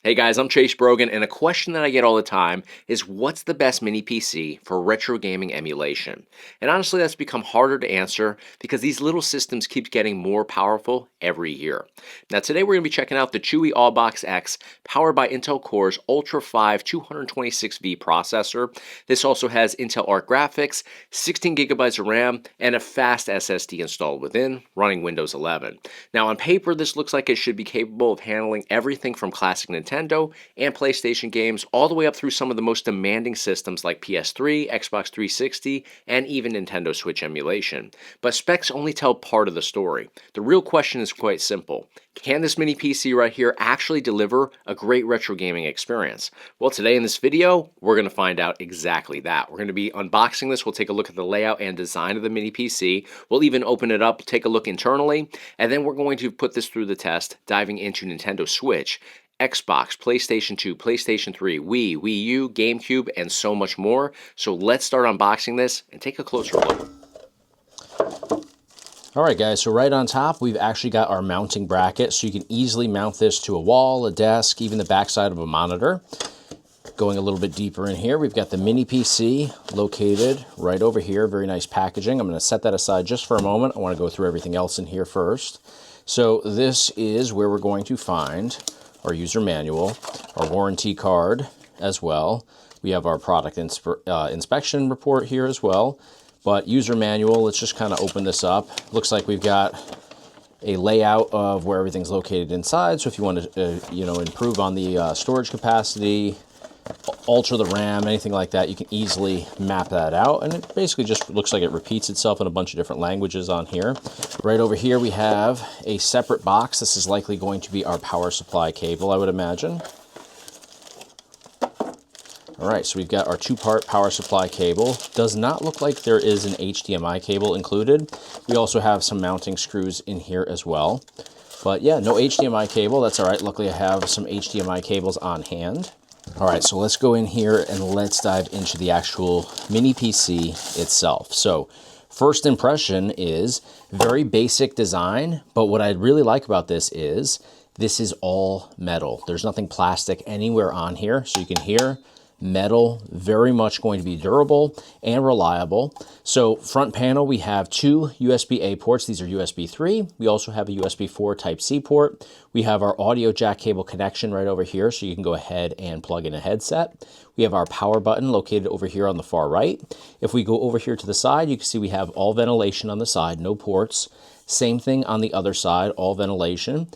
Hey guys, I'm Chase Brogan, and a question that I get all the time is what's the best mini PC for retro gaming emulation? And honestly, that's become harder to answer because these little systems keep getting more powerful every year. Now, today we're going to be checking out the Chuwi AuBox X, powered by Intel Core's Ultra 5 226V processor. This also has Intel Arc graphics, 16 gigabytes of RAM, and a fast SSD installed within, running Windows 11. Now, on paper, this looks like it should be capable of handling everything from classic Nintendo and PlayStation games all the way up through some of the most demanding systems like PS3, Xbox 360, and even Nintendo Switch emulation. But specs only tell part of the story. The real question is quite simple. Can this mini PC right here actually deliver a great retro gaming experience? Well, today in this video, we're going to find out exactly that. We're going to be unboxing this. We'll take a look at the layout and design of the mini PC. We'll even open it up, take a look internally, and then we're going to put this through the test, diving into Nintendo Switch, Xbox, PlayStation 2, PlayStation 3, Wii, Wii U, GameCube, and so much more. So let's start unboxing this and take a closer look. All right, guys, so right on top, we've actually got our mounting bracket, so you can easily mount this to a wall, a desk, even the backside of a monitor. Going a little bit deeper in here, we've got the mini PC located right over here. Very nice packaging. I'm going to set that aside just for a moment. I want to go through everything else in here first. So this is where we're going to find our user manual, our warranty card as well. We have our product inspection report here as well. But user manual, let's just kind of open this up. Looks like we've got a layout of where everything's located inside. So if you want to, improve on the storage capacity, alter the RAM, anything like that, you can easily map that out. And it basically just looks like it repeats itself in a bunch of different languages on here. Right over here, we have a separate box. This is likely going to be our power supply cable, I would imagine. All right, so we've got our two-part power supply cable. Does not look like there is an HDMI cable included. We also have some mounting screws in here as well. But yeah, no HDMI cable. That's all right. Luckily, I have some HDMI cables on hand. All right, so let's go in here and let's dive into the actual mini PC itself. So first impression is very basic design, but what I really like about this is all metal. There's nothing plastic anywhere on here, so you can hear metal, very much going to be durable and reliable. So front panel, we have two USB-A ports. These are USB 3. We also have a USB 4 Type-C port. We have our audio jack cable connection right over here, so you can go ahead and plug in a headset. We have our power button located over here on the far right. If we go over here to the side, you can see we have all ventilation on the side, no ports. Same thing on the other side, all ventilation.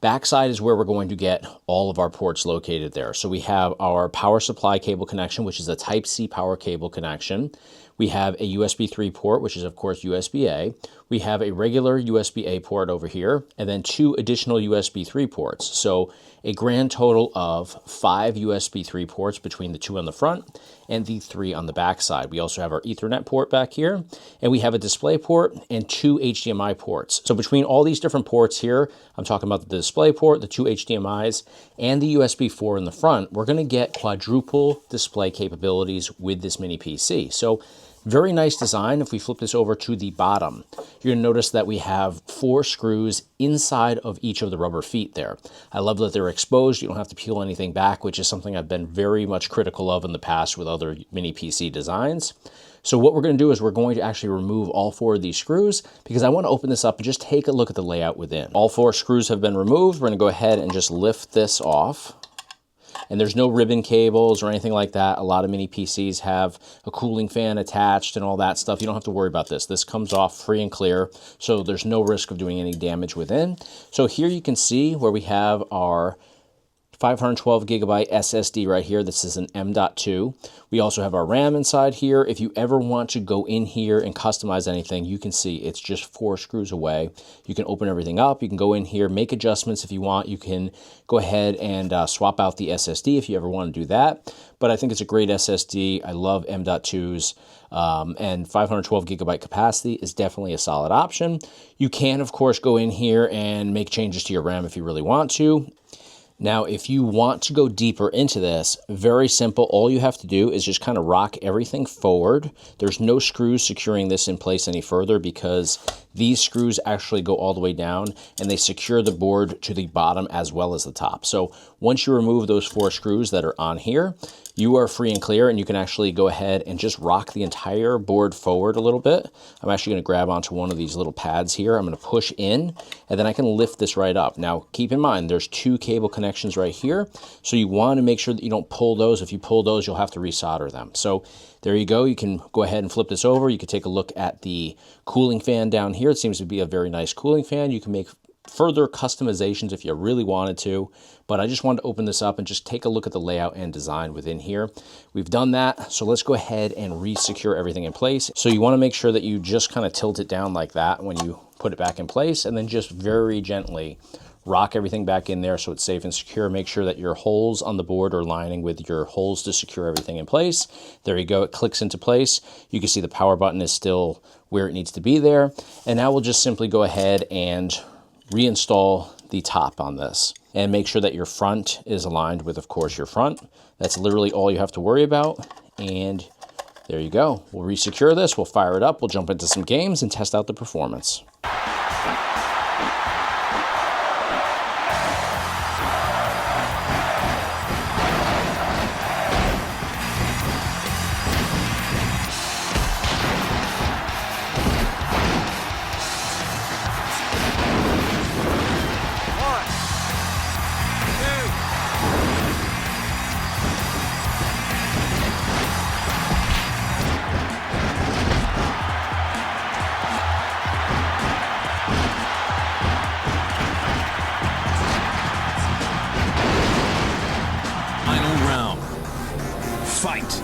Backside is where we're going to get all of our ports located there. So we have our power supply cable connection, which is a Type-C power cable connection. We have a USB 3 port, which is, of course, USB-A. We have a regular USB-A port over here, and then two additional USB 3 ports. So a grand total of 5 USB 3 ports between the two on the front and the 3 on the back side. We also have our Ethernet port back here, and we have a display port and 2 HDMI ports. So between all these different ports here, I'm talking about the display port, the 2 HDMIs, and the USB 4 in the front, we're going to get quadruple display capabilities with this mini PC. So very nice design. If we flip this over to the bottom, you're going to notice that we have 4 screws inside of each of the rubber feet there. I love that they're exposed. You don't have to peel anything back, which is something I've been very much critical of in the past with other mini PC designs. So what we're going to do is we're going to actually remove all 4 of these screws because I want to open this up and just take a look at the layout within. All 4 screws have been removed. We're going to go ahead and just lift this off. And there's no ribbon cables or anything like that. A lot of mini PCs have a cooling fan attached and all that stuff. You don't have to worry about this. This comes off free and clear, so there's no risk of doing any damage within. So here you can see where we have our 512 gigabyte SSD right here. This is an M.2. We also have our RAM inside here. If you ever want to go in here and customize anything, you can see it's just 4 screws away. You can open everything up. You can go in here, make adjustments if you want. You can go ahead and swap out the SSD if you ever want to do that. But I think it's a great SSD. I love M.2s. And 512 gigabyte capacity is definitely a solid option. You can, of course, go in here and make changes to your RAM if you really want to. Now, if you want to go deeper into this, very simple. All you have to do is just kind of rock everything forward. There's no screws securing this in place any further because these screws actually go all the way down and they secure the board to the bottom as well as the top. So once you remove those 4 screws that are on here, you are free and clear, and you can actually go ahead and just rock the entire board forward a little bit. I'm actually going to grab onto one of these little pads here. I'm going to push in, and then I can lift this right up. Now, keep in mind, there's 2 cable connections right here, so you want to make sure that you don't pull those. If you pull those, you'll have to resolder them. So there you go. You can go ahead and flip this over. You can take a look at the cooling fan down here. It seems to be a very nice cooling fan. You can make further customizations if you really wanted to, but I just wanted to open this up and just take a look at the layout and design within here. We've done that, so let's go ahead and re-secure everything in place. So you want to make sure that you just kind of tilt it down like that when you put it back in place, and then just very gently rock everything back in there so it's safe and secure. Make sure that your holes on the board are lining with your holes to secure everything in place. There you go, it clicks into place. You can see the power button is still where it needs to be there. And now we'll just simply go ahead and reinstall the top on this and make sure that your front is aligned with, of course, your front. That's literally all you have to worry about. And there you go. We'll resecure this, we'll fire it up, we'll jump into some games and test out the performance. Fight!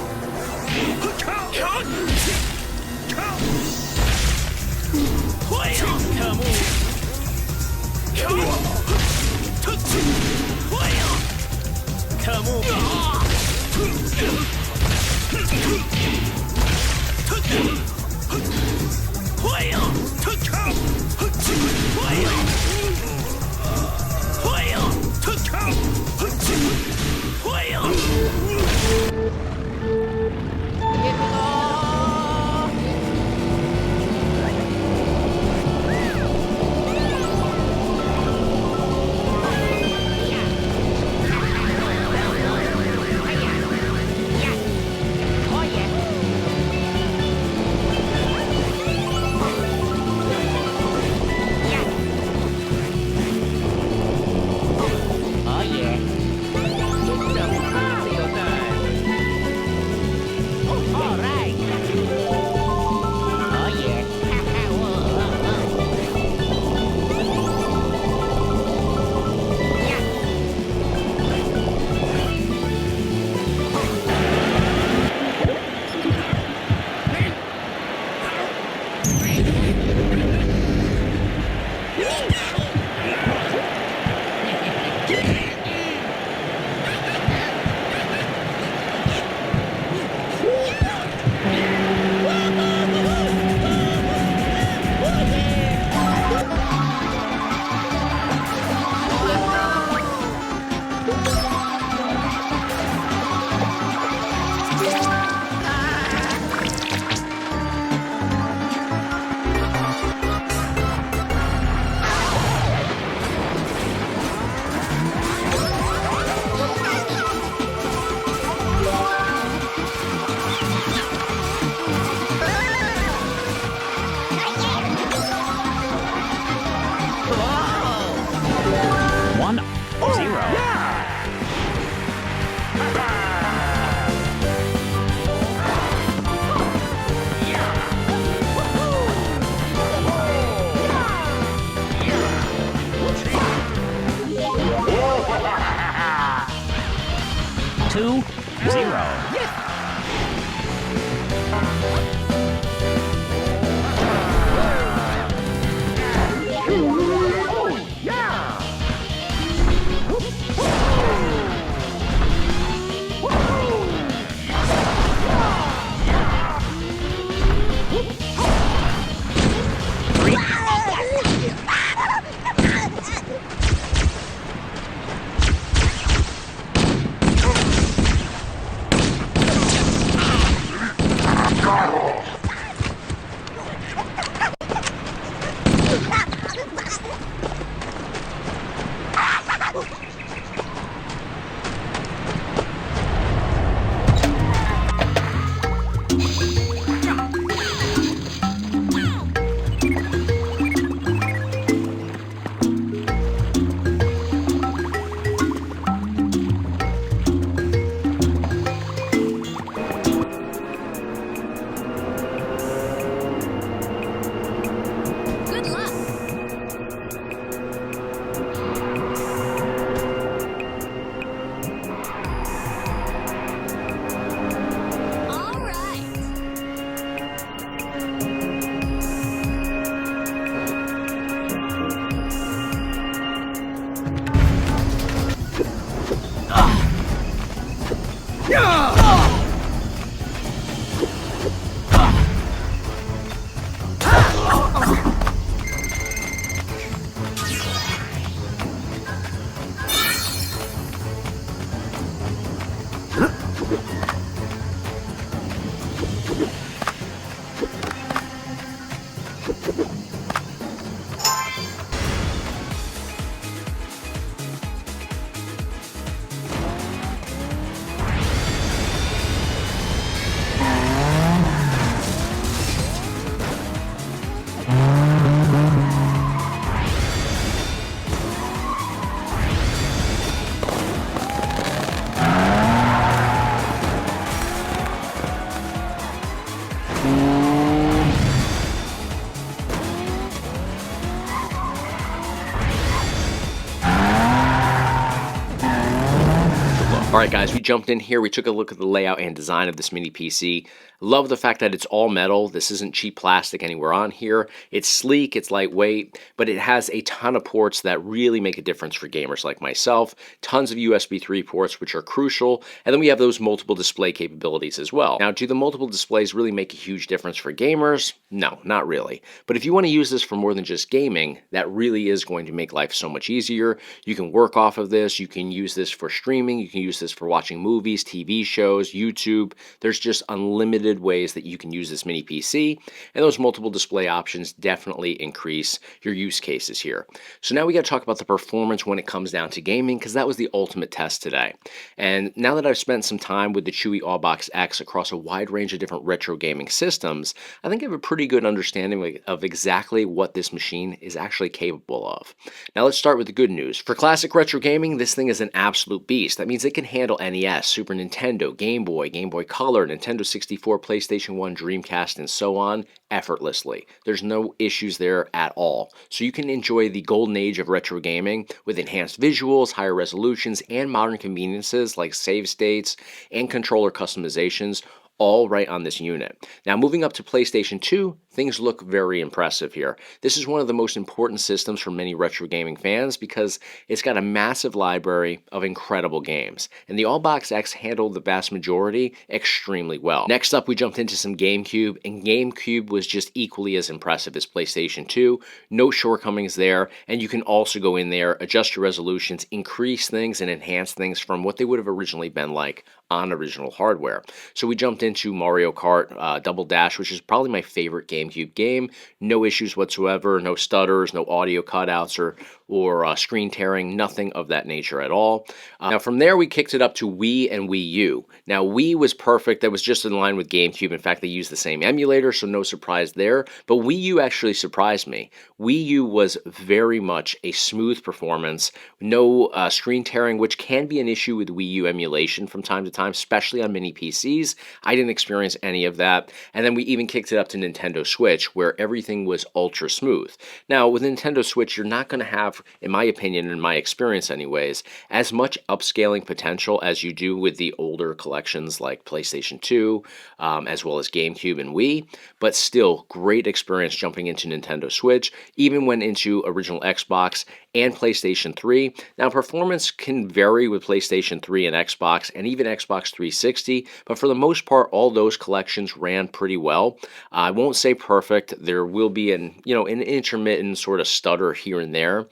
Alright guys, we jumped in here, we took a look at the layout and design of this mini PC. Love the fact that it's all metal, this isn't cheap plastic anywhere on here. It's sleek, it's lightweight, but it has a ton of ports that really make a difference for gamers like myself. Tons of USB 3 ports, which are crucial, and then we have those multiple display capabilities as well. Now, do the multiple displays really make a huge difference for gamers? No, not really. But if you want to use this for more than just gaming, that really is going to make life so much easier. You can work off of this, you can use this for streaming, you can use this for watching movies, TV shows, YouTube. There's just unlimited ways that you can use this mini PC, and those multiple display options definitely increase your use cases here. So now we got to talk about the performance when it comes down to gaming, because that was the ultimate test today. And now that I've spent some time with the Chuwi AuBox X across a wide range of different retro gaming systems, I think I have a pretty good understanding of exactly what this machine is actually capable of. Now let's start with the good news. For classic retro gaming, this thing is an absolute beast. That means it can handle NES, Super Nintendo, Game Boy Color, Nintendo 64, PlayStation 1, Dreamcast, and so on effortlessly. There's no issues there at all. So you can enjoy the golden age of retro gaming with enhanced visuals, higher resolutions, and modern conveniences like save states and controller customizations, all right on this unit. Now moving up to PlayStation 2, things look very impressive here. This is one of the most important systems for many retro gaming fans because it's got a massive library of incredible games, and the AuBox X handled the vast majority extremely well. Next up, we jumped into some GameCube, and GameCube was just equally as impressive as PlayStation 2. No shortcomings there, and you can also go in there, adjust your resolutions, increase things, and enhance things from what they would have originally been like on original hardware. So we jumped into Mario Kart Double Dash, which is probably my favorite GameCube game. No issues whatsoever, no stutters, no audio cutouts or screen tearing, nothing of that nature at all. Now from there we kicked it up to Wii and Wii U. Now Wii was perfect, that was just in line with GameCube. In fact, they used the same emulator, so no surprise there. But Wii U actually surprised me. Wii U was very much a smooth performance, no screen tearing, which can be an issue with Wii U emulation from time to time, especially on mini PCs. I didn't experience any of that. And then we even kicked it up to Nintendo Switch, where everything was ultra smooth. Now with Nintendo Switch, you're not going to have, in my opinion, in my experience anyways, as much upscaling potential as you do with the older collections like PlayStation 2, as well as GameCube and Wii, but still great experience jumping into Nintendo Switch, even went into original Xbox and PlayStation 3. Now performance can vary with PlayStation 3 and Xbox, and even Xbox 360, but for the most part, all those collections ran pretty well. I won't say perfect. There will be an intermittent sort of stutter here and there,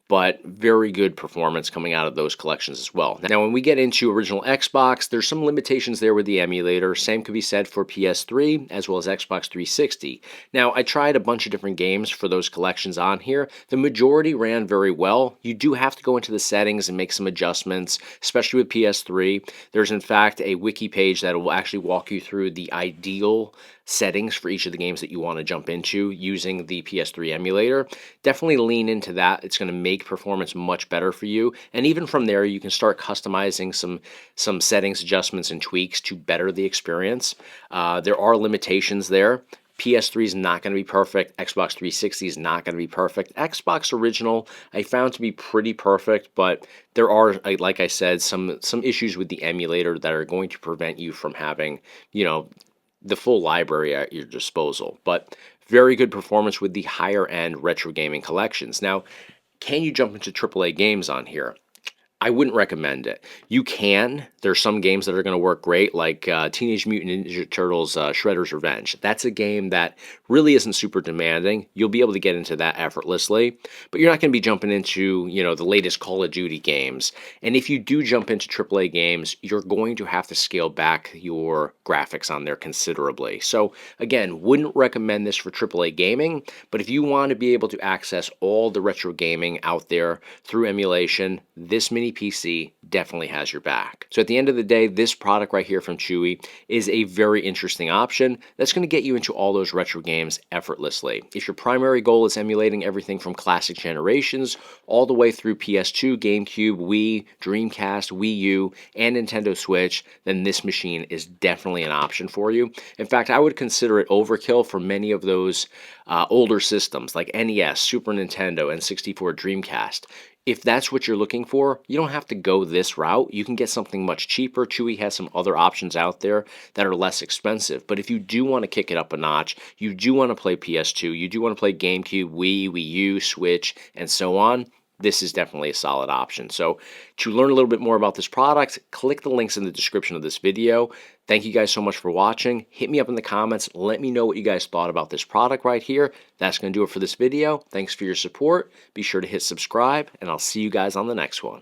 but very good performance coming out of those collections as well. Now, when we get into original Xbox, there's some limitations there with the emulator. Same could be said for PS3 as well as Xbox 360. Now, I tried a bunch of different games for those collections on here. The majority ran very well. You do have to go into the settings and make some adjustments, especially with PS3. There's, in fact, a wiki page that will actually walk you through the ideal settings for each of the games that you want to jump into using the PS3 emulator. Definitely lean into that. It's going to make performance much better for you. And even from there, you can start customizing some settings, adjustments, and tweaks to better the experience. There are limitations there. PS3 is not going to be perfect. Xbox 360 is not going to be perfect. Xbox Original I found to be pretty perfect, but there are, like I said, some issues with the emulator that are going to prevent you from having, the full library at your disposal. But very good performance with the higher end retro gaming collections. Now, can you jump into AAA games on here? I wouldn't recommend it. You can. There's some games that are going to work great, like Teenage Mutant Ninja Turtles: Shredder's Revenge. That's a game that really isn't super demanding. You'll be able to get into that effortlessly, but you're not going to be jumping into the latest Call of Duty games. And if you do jump into AAA games, you're going to have to scale back your graphics on there considerably. So again, wouldn't recommend this for AAA gaming. But if you want to be able to access all the retro gaming out there through emulation, this mini PC definitely has your back. So at the end of the day, this product right here from Chuwi is a very interesting option that's going to get you into all those retro games effortlessly. If your primary goal is emulating everything from classic generations all the way through PS2, GameCube, Wii, Dreamcast, Wii U, and Nintendo Switch, then this machine is definitely an option for you. In fact, I would consider it overkill for many of those older systems like NES, Super Nintendo, and 64 Dreamcast. If that's what you're looking for, you don't have to go this route. You can get something much cheaper. Chuwi has some other options out there that are less expensive. But if you do want to kick it up a notch, you do want to play PS2, you do want to play GameCube, Wii, Wii U, Switch, and so on, this is definitely a solid option. So to learn a little bit more about this product, click the links in the description of this video. Thank you guys so much for watching. Hit me up in the comments. Let me know what you guys thought about this product right here. That's going to do it for this video. Thanks for your support. Be sure to hit subscribe, and I'll see you guys on the next one.